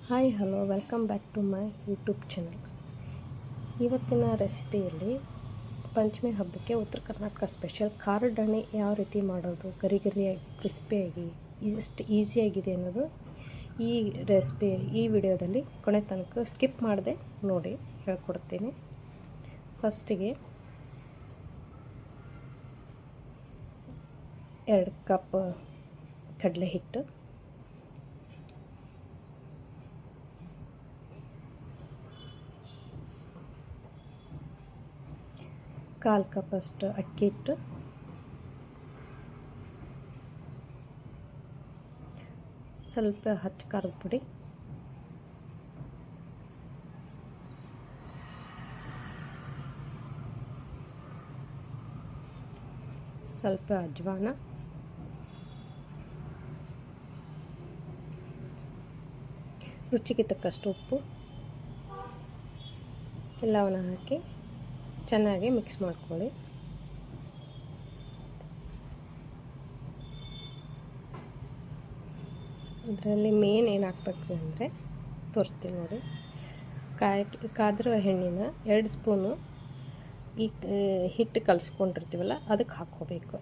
Hi hello welcome back to my YouTube channel. ಇವತ್ತಿನ ರೆಸಿಪಿಯಲ್ಲಿ ಪಂಚಮಿ ಹಬ್ಬಕ್ಕೆ ಉತ್ತರ ಕರ್ನಾಟಕ ಸ್ಪೆಷಲ್ ಖಾರದ ಹಣ್ಣೆ ಯಾವ ರೀತಿ ಮಾಡೋದು, ಗರಿ ಗರಿಯಾಗಿ ಕ್ರಿಸ್ಪಿಯಾಗಿ ಎಷ್ಟು ಈಸಿಯಾಗಿದೆ ಅನ್ನೋದು ಈ ರೆಸಿಪಿ ಈ ವಿಡಿಯೋದಲ್ಲಿ ಕೊನೆ ತನಕ ಸ್ಕಿಪ್ ಮಾಡದೆ ನೋಡಿ ಹೇಳ್ಕೊಡ್ತೀನಿ. ಫಸ್ಟಿಗೆ 2 ಕಪ್ ಕಡಲೆ ಹಿಟ್ಟು, 1/4 ಕಪ್ ಅಷ್ಟು ಅಕ್ಕಿ ಹಿಟ್ಟು, ಸ್ವಲ್ಪ ಹಚ್ಚ ಖಾರದ ಪುಡಿ, ಸ್ವಲ್ಪ ಅಜ್ವಾನ, ರುಚಿಗೆ ತಕ್ಕಷ್ಟು ಉಪ್ಪು ಎಲ್ಲವನ್ನು ಹಾಕಿ ಚೆನ್ನಾಗಿ ಮಿಕ್ಸ್ ಮಾಡ್ಕೊಳ್ಳಿ. ಇದರಲ್ಲಿ ಮೇನ್ ಏನು ಹಾಕ್ಬೇಕು ಅಂದರೆ ತೋರಿಸ್ತೀನಿ ನೋಡಿ. ಕಾದಿರೋ ಎಣ್ಣೆನ 2 ಸ್ಪೂನು ಈ ಹಿಟ್ಟು ಕಲಸ್ಕೊಂಡಿರ್ತೀವಲ್ಲ ಅದಕ್ಕೆ ಹಾಕ್ಕೋಬೇಕು.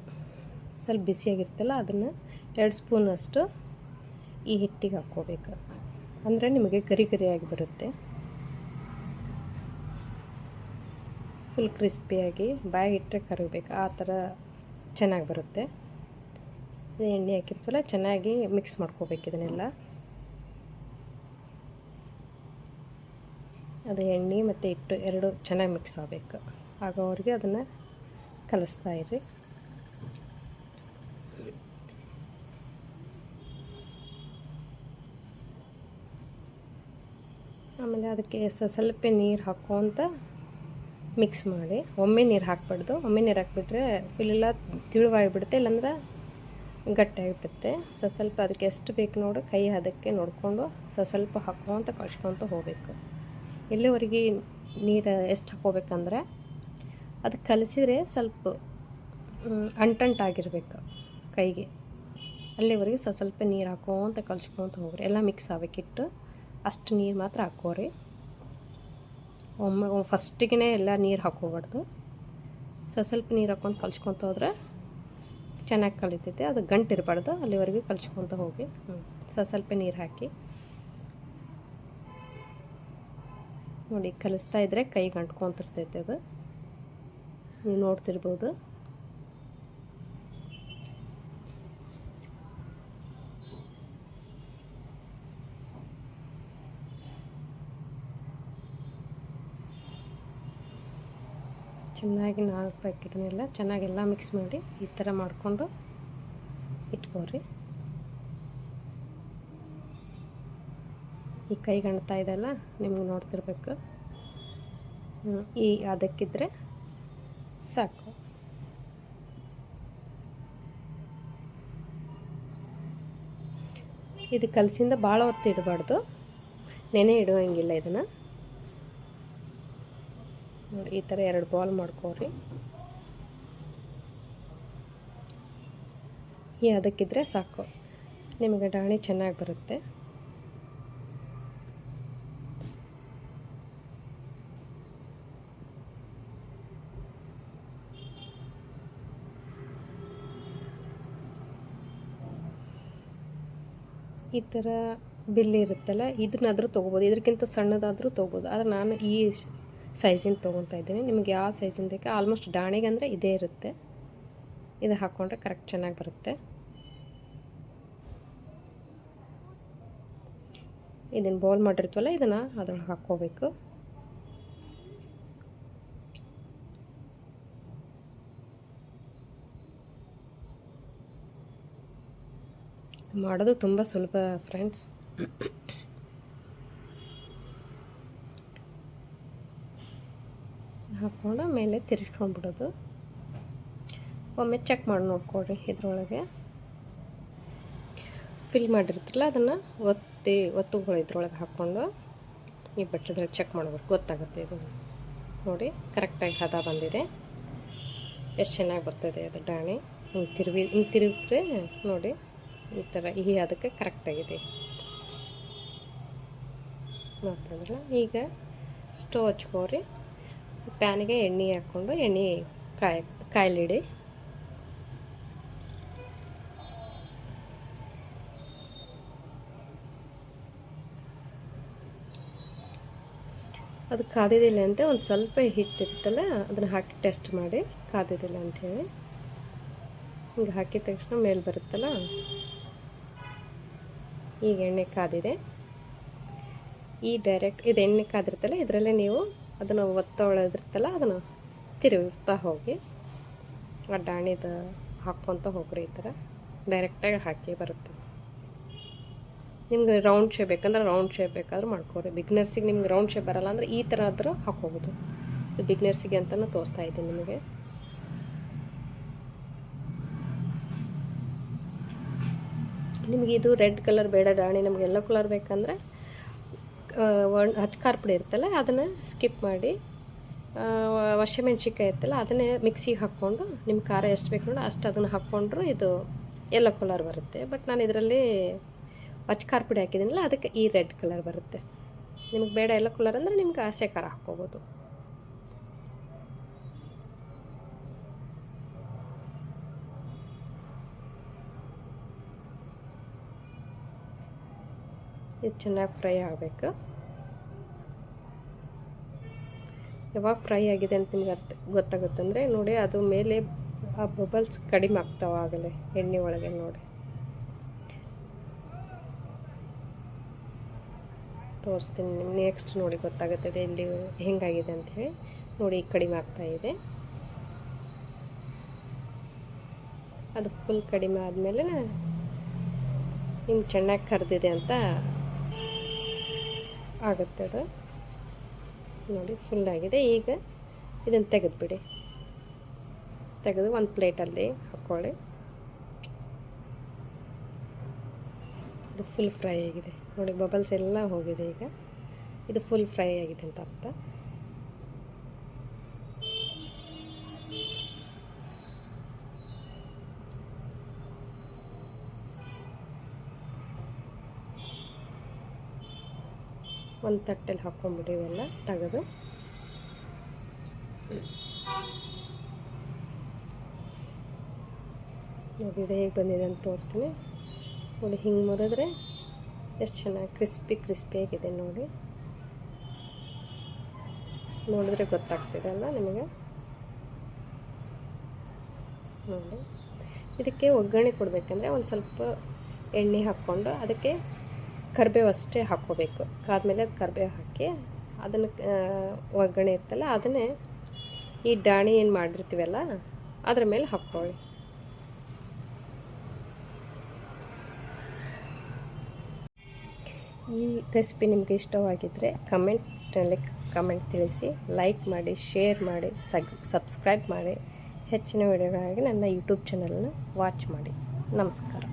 ಸ್ವಲ್ಪ ಬಿಸಿಯಾಗಿರ್ತಲ್ಲ ಅದನ್ನು 2 ಸ್ಪೂನಷ್ಟು ಈ ಹಿಟ್ಟಿಗೆ ಹಾಕ್ಕೋಬೇಕು. ಅಂದರೆ ನಿಮಗೆ ಗರಿ ಗರಿಯಾಗಿ ಬರುತ್ತೆ, ಫುಲ್ ಕ್ರಿಸ್ಪಿಯಾಗಿ ಬಾಯಿಗಿಟ್ಟರೆ ಕರಿಬೇಕು, ಆ ಥರ ಚೆನ್ನಾಗಿ ಬರುತ್ತೆ. ಎಣ್ಣೆ ಹಾಕಿರ್ತೀವಲ್ಲ ಚೆನ್ನಾಗಿ ಮಿಕ್ಸ್ ಮಾಡ್ಕೋಬೇಕು ಇದನ್ನೆಲ್ಲ. ಅದು ಎಣ್ಣೆ ಮತ್ತು ಹಿಟ್ಟು ಎರಡು ಚೆನ್ನಾಗಿ ಮಿಕ್ಸ್ ಆಗಬೇಕು, ಆಗೋವರೆಗೆ ಅದನ್ನು ಕಲಿಸ್ತಾ ಇರಿ. ಆಮೇಲೆ ಅದಕ್ಕೆ ಸ್ವಲ್ಪ ನೀರು ಹಾಕ್ಕೊಂತ ಮಿಕ್ಸ್ ಮಾಡಿ. ಒಮ್ಮೆ ನೀರು ಹಾಕ್ಬಾರ್ದು, ಒಮ್ಮೆ ನೀರು ಹಾಕ್ಬಿಟ್ರೆ ಫುಲ್ಲೆಲ್ಲ ತಿಳುವಾಗಿಬಿಡುತ್ತೆ, ಇಲ್ಲಾಂದ್ರೆ ಗಟ್ಟಿಯಾಗಿಬಿಡುತ್ತೆ. ಸ್ವಲ್ಪ ಅದಕ್ಕೆ ಎಷ್ಟು ಬೇಕು ನೋಡಿ ಕೈ ಹದಕ್ಕೆ ನೋಡಿಕೊಂಡು ಸ್ವಲ್ಪ ಹಾಕ್ಕೊತ ಕಳ್ಸ್ಕೊತ ಹೋಗಬೇಕು. ಎಲ್ಲಿವರೆಗೆ ನೀರು ಎಷ್ಟು ಹಾಕ್ಕೋಬೇಕಂದ್ರೆ ಅದು ಕಲಸಿದ್ರೆ ಸ್ವಲ್ಪ ಅಂಟಂಟಾಗಿರ್ಬೇಕು ಕೈಗೆ, ಅಲ್ಲಿವರೆಗೆ ಸ್ವಲ್ಪ ನೀರು ಹಾಕ್ಕೊತ ಕಳ್ಸ್ಕೊತ ಹೋಗ್ರಿ. ಎಲ್ಲ ಮಿಕ್ಸ್ ಆಗಬೇಕಿಟ್ಟು ಅಷ್ಟು ನೀರು ಮಾತ್ರ ಹಾಕ್ಕೋರಿ. ಒಮ್ಮೆ ಫಸ್ಟಿಗೆ ಎಲ್ಲ ನೀರು ಹಾಕ್ಕೋಬಾರ್ದು, ಸ್ವಲ್ಪ ನೀರು ಹಾಕ್ಕೊಂಡು ಕಲ್ಸ್ಕೊತ ಹೋದ್ರೆ ಚೆನ್ನಾಗಿ ಕಲಿತೈತೆ. ಅದು ಗಂಟಿರಬಾರ್ದು, ಅಲ್ಲಿವರೆಗೆ ಕಲ್ಸ್ಕೊತ ಹೋಗಿ. ಸ್ವಲ್ಪ ನೀರು ಹಾಕಿ ನೋಡಿ, ಕಲಿಸ್ತಾ ಇದ್ದರೆ ಕೈಗೆ ಅಂಟ್ಕೊತಿರ್ತೈತೆ. ಅದು ನೀವು ನೋಡ್ತಿರ್ಬೋದು. ಚೆನ್ನಾಗಿ 4 ಪ್ಯಾಕೆಟ್ನೆಲ್ಲ ಚೆನ್ನಾಗೆಲ್ಲ ಮಿಕ್ಸ್ ಮಾಡಿ ಈ ಥರ ಮಾಡಿಕೊಂಡು ಇಟ್ಕೋರಿ. ಈ ಕೈಗೆ ಅಂಟ್ತಾ ಇದೆಲ್ಲ ನಿಮ್ಗೆ ನೋಡ್ತಿರ್ಬೇಕು. ಈ ಅದಕ್ಕಿದ್ರೆ ಸಾಕು. ಇದು ಕಲಸಿಂದ ಭಾಳ ಹೊತ್ತು ಇಡಬಾರ್ದು, ನೆನೆ ಇಡುವಂಗಿಲ್ಲ ಇದನ್ನು. ನೋಡಿ ಈ ಥರ 2 ಬಾಲ್ ಮಾಡ್ಕೋರಿ. ಅದಕ್ಕಿದ್ರೆ ಸಾಕು, ನಿಮಗೆ ಡಾಣಿ ಚೆನ್ನಾಗಿ ಬರುತ್ತೆ. ಈ ಥರ ಬಿಲ್ಲಿ ಇರುತ್ತಲ್ಲ, ಇದನ್ನಾದರೂ ತೊಗೋಬೋದು, ಇದಕ್ಕಿಂತ ಸಣ್ಣದಾದರೂ ತೊಗೋಬೋದು. ಆದರೆ ನಾನು ಈ ಸೈಜಿಂದ ತೊಗೊತಾ ಇದ್ದೀನಿ. ನಿಮಗೆ ಯಾವ ಸೈಜಿಂದ ಬೇಕು, ಆಲ್ಮೋಸ್ಟ್ ಡಾಣಿಗೆ ಅಂದರೆ ಇದೇ ಇರುತ್ತೆ. ಇದು ಹಾಕ್ಕೊಂಡ್ರೆ ಕರೆಕ್ಟ್ ಚೆನ್ನಾಗಿ ಬರುತ್ತೆ. ಇದನ್ನು ಬೌಲ್ ಮಾಡಿರ್ತೀವಲ್ಲ ಇದನ್ನು ಅದ್ರೊಳಗೆ ಹಾಕ್ಕೋಬೇಕು. ಮಾಡೋದು ತುಂಬ ಸುಲಭ ಫ್ರೆಂಡ್ಸ್. ಹಾಕ್ಕೊಂಡು ಮೇಲೆ ತಿರ್ಸ್ಕೊಂಡ್ಬಿಡೋದು. ಒಮ್ಮೆ ಚೆಕ್ ಮಾಡಿ ನೋಡ್ಕೊಳ್ರಿ. ಇದರೊಳಗೆ ಫಿಲ್ ಮಾಡಿರ್ತಿಲ್ಲ ಅದನ್ನು ಒತ್ತುಗಳು ಇದ್ರೊಳಗೆ ಹಾಕ್ಕೊಂಡು ಈ ಬಟ್ಲದಲ್ಲಿ ಚೆಕ್ ಮಾಡಬೇಕು, ಗೊತ್ತಾಗುತ್ತೆ. ಇದು ನೋಡಿ ಕರೆಕ್ಟಾಗಿ ಹದ ಬಂದಿದೆ, ಎಷ್ಟು ಚೆನ್ನಾಗಿ ಬರ್ತದೆ ಅದು ಡಾಣಿ. ಹಿಂಗೆ ತಿರುಗಿದ್ರೆ ನೋಡಿ ಈ ಥರ ಈ ಅದಕ್ಕೆ ಕರೆಕ್ಟಾಗಿದೆ. ಅಂತಂದ್ರೆ ಈಗ ಸ್ಟವ್ ಹಚ್ಕೋರಿ. ಪ್ಯಾನಿಗೆ ಎಣ್ಣೆ ಹಾಕ್ಕೊಂಡು ಎಣ್ಣೆ ಕಾಯ್ಲಿಡಿ. ಅದು ಕಾದಿದಿಲ್ಲ ಅಂತ ಒಂದು ಸ್ವಲ್ಪ ಹಿಟ್ಟಿರುತ್ತಲ್ಲ ಅದನ್ನು ಹಾಕಿ ಟೆಸ್ಟ್ ಮಾಡಿ ಕಾದಿದಿಲ್ಲ ಅಂಥೇಳಿ. ಹಿಂಗೆ ಹಾಕಿದ ತಕ್ಷಣ ಮೇಲೆ ಬರುತ್ತಲ್ಲ, ಈಗ ಎಣ್ಣೆ ಕಾದಿದೆ. ಈ ಡೈರೆಕ್ಟ್ ಇದು ಎಣ್ಣೆ ಕಾದಿರುತ್ತಲ್ಲ ಇದರಲ್ಲೇ ನೀವು ಅದನ್ನು ಒತ್ತೊಳದಿರ್ತಲ್ಲ ಅದನ್ನು ತಿರುಗ್ತಾ ಹೋಗಿ ಆ ಡಾಣಿದ ಹಾಕ್ಕೊತ ಹೋಗ್ರಿ. ಈ ಥರ ಡೈರೆಕ್ಟಾಗಿ ಹಾಕಿ ಬರುತ್ತೆ. ನಿಮ್ಗೆ ರೌಂಡ್ ಶೇಪ್ ಬೇಕಂದ್ರೆ ರೌಂಡ್ ಶೇಪ್ ಬೇಕಾದ್ರೂ ಮಾಡ್ಕೋರಿ. ಬಿಗ್ನರ್ಸಿಗೆ ನಿಮ್ಗೆ ರೌಂಡ್ ಶೇಪ್ ಬರಲ್ಲ ಅಂದರೆ ಈ ಥರ ಆದರೂ ಹಾಕ್ಕೋಬೋದು. ಇದು ಬಿಗ್ನರ್ಸಿಗೆ ಅಂತಲೂ ತೋರಿಸ್ತಾ ಇದ್ದೀನಿ ನಿಮಗೆ. ನಿಮಗೆ ಇದು ರೆಡ್ ಕಲರ್ ಬೇಡ ಡಾಣಿ, ನಮ್ಗೆ ಎಲ್ಲೋ ಕಲರ್ ಬೇಕಂದರೆ ಅಚ್ಕಾರ್ ಪುಡಿ ಇರ್ತಲ್ಲ ಅದನ್ನು ಸ್ಕಿಪ್ ಮಾಡಿ ಹಸಿಮೆಣ್ಸಿಕಾಯಿ ಇರ್ತಲ್ಲ ಅದನ್ನೇ ಮಿಕ್ಸಿಗೆ ಹಾಕ್ಕೊಂಡು ನಿಮ್ಮ ಖಾರ ಎಷ್ಟು ಬೇಕು ನೋಡಿ ಅಷ್ಟು ಅದನ್ನು ಹಾಕ್ಕೊಂಡ್ರು ಇದು ಎಲ್ಲೋ ಕಲರ್ ಬರುತ್ತೆ. ಬಟ್ ನಾನು ಇದರಲ್ಲಿ ಅಚ್ಕಾರ್ ಪುಡಿ ಹಾಕಿದ್ದೀನಲ್ಲ ಅದಕ್ಕೆ ಈ ರೆಡ್ ಕಲರ್ ಬರುತ್ತೆ. ನಿಮಗೆ ಬೇಡ ಎಲ್ಲೋ ಕಲರ್ ಅಂದರೆ ನಿಮ್ಗೆ ಹಸೆ ಖಾರ ಹಾಕ್ಕೋಬೋದು. ಇದು ಚೆನ್ನಾಗಿ ಫ್ರೈ ಆಗಬೇಕು. ಯಾವಾಗ ಫ್ರೈ ಆಗಿದೆ ಅಂತ ನಿಮ್ಗೆ ಗೊತ್ತಾಗುತ್ತಂದರೆ ನೋಡಿ, ಅದು ಮೇಲೆ ಆ ಬಬಲ್ಸ್ ಕಡಿಮೆ ಆಗ್ತಾವೆ ಆಗಲೇ ಎಣ್ಣೆ ಒಳಗೆ. ನೋಡಿ ತೋರಿಸ್ತೀನಿ ನಿಮ್ಗೆ ನೆಕ್ಸ್ಟ್. ನೋಡಿ ಗೊತ್ತಾಗುತ್ತದೆ ಇಲ್ಲಿ ಹೆಂಗಾಗಿದೆ ಅಂಥೇಳಿ. ನೋಡಿ ಕಡಿಮೆ ಆಗ್ತಾಯಿದೆ. ಅದು ಫುಲ್ ಕಡಿಮೆ ಆದಮೇಲೆ ನಿಮ್ಗೆ ಚೆನ್ನಾಗಿ ಕರೆದಿದೆ ಅಂತ ಆಗುತ್ತೆ. ಅದು ನೋಡಿ ಫುಲ್ ಆಗಿದೆ. ಈಗ ಇದನ್ನು ತೆಗೆದುಬಿಡಿ. ತೆಗೆದು ಒಂದು ಪ್ಲೇಟಲ್ಲಿ ಹಾಕ್ಕೊಳ್ಳಿ. ಇದು ಫುಲ್ ಫ್ರೈ ಆಗಿದೆ ನೋಡಿ, ಬಬಲ್ಸ್ ಎಲ್ಲ ಹೋಗಿದೆ. ಈಗ ಇದು ಫುಲ್ ಫ್ರೈ ಆಗಿದೆ ಅಂತ ಅರ್ಥ. ಒಂದು ತಟ್ಟೆಲಿ ಹಾಕ್ಕೊಂಬಿಡಿ ಇವೆಲ್ಲ ತೆಗೆದು. ನೋಡಿ ಇದು ಹೇಗೆ ಬಂದಿದೆ ಅಂತ ತೋರಿಸ್ತೀನಿ. ನೋಡಿ ಹಿಂಗೆ ಮುರಿದ್ರೆ ಎಷ್ಟು ಚೆನ್ನಾಗಿ ಕ್ರಿಸ್ಪಿಯಾಗಿದೆ ನೋಡಿ. ನೋಡಿದ್ರೆ ಗೊತ್ತಾಗ್ತಿದೆ ಅಲ್ಲ ನಿಮಗೆ. ನೋಡಿ ಇದಕ್ಕೆ ಒಗ್ಗರಣೆ ಕೊಡಬೇಕಂದ್ರೆ ಒಂದು ಸ್ವಲ್ಪ ಎಣ್ಣೆ ಹಾಕ್ಕೊಂಡು ಅದಕ್ಕೆ ಕರಿಬೇವು ಅಷ್ಟೇ ಹಾಕ್ಕೋಬೇಕು. ಕಾದ್ಮೇಲೆ ಅದು ಕರಿಬೇವು ಹಾಕಿ ಅದನ್ನು ಒಗ್ಗರಣೆ ಇರ್ತಲ್ಲ ಅದನ್ನೇ ಈ ಡಾಣಿ ಏನು ಮಾಡಿರ್ತೀವಲ್ಲ ಅದ್ರ ಮೇಲೆ ಹಾಕ್ಕೊಳ್ಳಿ. ಈ ರೆಸಿಪಿ ನಿಮಗೆ ಇಷ್ಟವಾಗಿದ್ದರೆ ಕಮೆಂಟಲ್ಲಿ ಕಮೆಂಟ್ ತಿಳಿಸಿ, ಲೈಕ್ ಮಾಡಿ, ಶೇರ್ ಮಾಡಿ, ಸಬ್ಸ್ಕ್ರೈಬ್ ಮಾಡಿ. ಹೆಚ್ಚಿನ ವಿಡಿಯೋಗಳಾಗಿ ನನ್ನ ಯೂಟ್ಯೂಬ್ ಚಾನಲನ್ನು ವಾಚ್ ಮಾಡಿ. ನಮಸ್ಕಾರ.